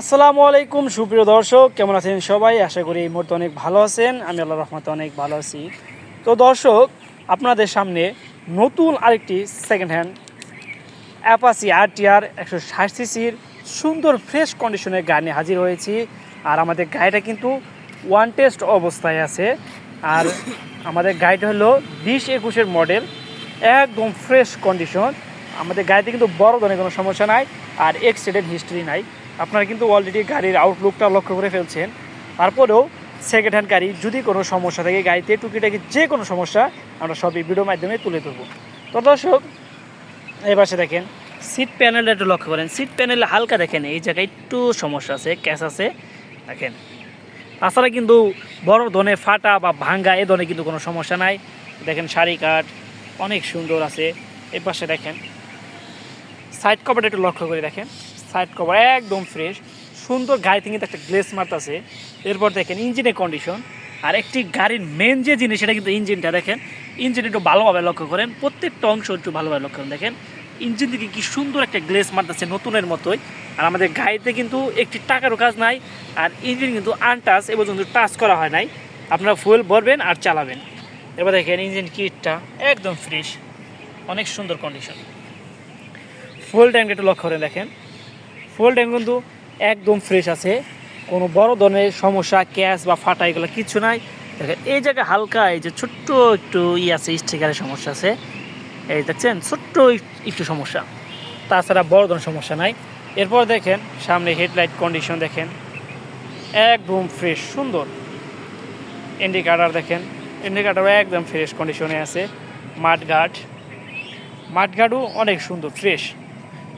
আসসালামু আলাইকুম সুপ্রিয় দর্শক, কেমন আছেন সবাই? আশা করি এই মুহূর্তে অনেক ভালো আছেন। আমি আল্লাহর রহমতে অনেক ভালো আছি। তো দর্শক, আপনাদের সামনে নতুন আরেকটি সেকেন্ড হ্যান্ড অ্যাপাচি RTR 160 সিসির সুন্দর ফ্রেশ কন্ডিশনের গাড়ি নিয়ে হাজির হয়েছি। আর আমাদের গাড়িটা কিন্তু ওয়ান টেস্ট অবস্থায় আছে। আর আমাদের গাড়িটা হলো 20-21-এর মডেল, একদম ফ্রেশ কন্ডিশন। আমাদের গাড়িতে কিন্তু বড় ধরনের কোনো সমস্যা নাই, আর অ্যাক্সিডেন্ট হিস্ট্রি নাই। আপনারা কিন্তু অলরেডি গাড়ির আউটলুকটা লক্ষ্য করে ফেলছেন। তারপরেও সেকেন্ড হ্যান্ড গাড়ি যদি কোনো সমস্যা থাকে, গাড়িতে টুকিটাকি যে কোনো সমস্যা আমরা সবই ভিডিওর মাধ্যমে তুলে ধরবো। তো দর্শক, এই পাশে দেখেন সিট প্যানেলটা একটু লক্ষ্য করেন। সিট প্যানেলে হালকা দেখেন এই জায়গায় একটু সমস্যা আছে, ক্যাচ আছে দেখেন। তাছাড়া কিন্তু বড় ধরনের ফাটা বা ভাঙ্গা এ ধরনের কিন্তু কোনো সমস্যা নাই। দেখেন শাড়ি কাঠ অনেক সুন্দর আছে। এই পাশে দেখেন সাইড কভারটা একটু লক্ষ্য করে দেখেন, সাইড কভার একদম ফ্রেশ সুন্দর। গাড়িতে কিন্তু একটা গ্লেস মার্ক আছে। এরপর দেখেন ইঞ্জিনের কন্ডিশন। আর একটি গাড়ির মেন যে জিনিস সেটা কিন্তু ইঞ্জিনটা দেখেন। ইঞ্জিন একটু ভালোভাবে লক্ষ্য করেন, প্রত্যেকটা অংশ একটু ভালোভাবে লক্ষ্য করেন। দেখেন ইঞ্জিন থেকে কি সুন্দর একটা গ্লেস মারতেছে নতুনের মতোই। আর আমাদের গাড়িতে কিন্তু একটি টাকারও কাজ নাই, আর ইঞ্জিন কিন্তু আনটাচ এ পর্যন্ত টাচ করা হয় নাই। আপনারা ফুয়েল ভরবেন আর চালাবেন। এবার দেখেন ইঞ্জিন কিটটা একদম ফ্রেশ, অনেক সুন্দর কন্ডিশন। ফুয়েল ট্যাঙ্ক একটু লক্ষ্য করে দেখেন, ফুয়েল ট্যাঙ্ক কিন্তু একদম ফ্রেশ আছে। কোনো বড় ধরনের সমস্যা ক্যাশ বা ফাটা এগুলো কিচ্ছু নাই। দেখেন এই জায়গায় হালকা এই যে ছোট্ট একটু আছে, স্টিকারের সমস্যা আছে। এই দেখছেন ছোট্ট একটু সমস্যা, তাছাড়া বড় ধরনের সমস্যা নাই। এরপর দেখেন সামনে হেডলাইট কন্ডিশন দেখেন একদম ফ্রেশ সুন্দর। ইন্ডিকেটার দেখেন, ইন্ডিকেটারও একদম ফ্রেশ কন্ডিশনে আছে। মাঠঘাটও অনেক সুন্দর ফ্রেশ।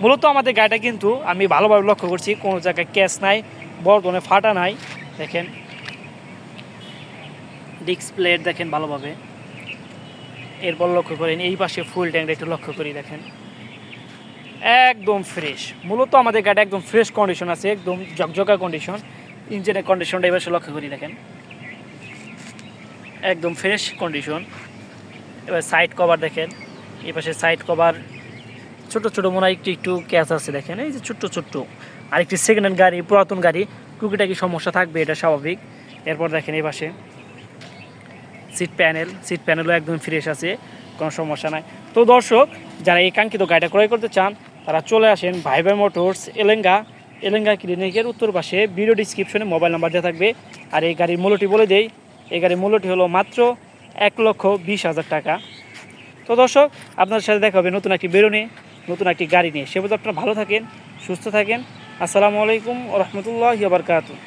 মূলত আমাদের গাড়িটা কিন্তু আমি ভালোভাবে লক্ষ্য করছি, কোনো জায়গায় ক্যাচ নাই, বড় ধরনের ফাটা নাই। দেখেন ডিস্ক প্লেট দেখেন ভালোভাবে। এরপর লক্ষ্য করেন এই পাশে ফুল ট্যাঙ্কটা একটু লক্ষ্য করি দেখেন একদম ফ্রেশ। মূলত আমাদের গাড়িটা একদম ফ্রেশ কন্ডিশন আছে, একদম ঝকঝকা কন্ডিশন। ইঞ্জিনের কন্ডিশনটা এই পাশে লক্ষ্য করি দেখেন একদম ফ্রেশ কন্ডিশন। এবার সাইড কভার দেখেন, এই পাশে সাইড কভার ছোটো ছোটো মনে হয় একটু একটু ক্যাচ আছে দেখেন, এই যে ছোট্ট ছোট্ট। আরেকটি সেকেন্ড হ্যান্ড গাড়ি, পুরাতন গাড়ি, টুকিটাকি সমস্যা থাকবে, এটা স্বাভাবিক। এরপর দেখেন এই পাশে সিট প্যানেলও একদম ফ্রেশ আছে, কোনো সমস্যা নাই। তো দর্শক, যারা এই কাঙ্ক্ষিত গাড়িটা ক্রয় করতে চান তারা চলে আসেন ভাইবার মোটরস এলেঙ্গা ক্লিনিকের উত্তর পাশে। ভিডিও ডিসক্রিপশনে মোবাইল নাম্বার দেওয়া থাকবে। আর এই গাড়ির মূল্যটি বলে দেই, এই গাড়ির মূল্যটি হলো মাত্র 1,20,000 টাকা। তো দর্শক, আপনার সাথে দেখা হবে নতুন একটি বেরোনে, নতুন একটি গাড়ি নিয়ে। সে পর্যন্ত আপনারা ভালো থাকেন, সুস্থ থাকেন। আসসালামু আলাইকুম ওয়া রাহমাতুল্লাহি ওয়া বারাকাতুহু।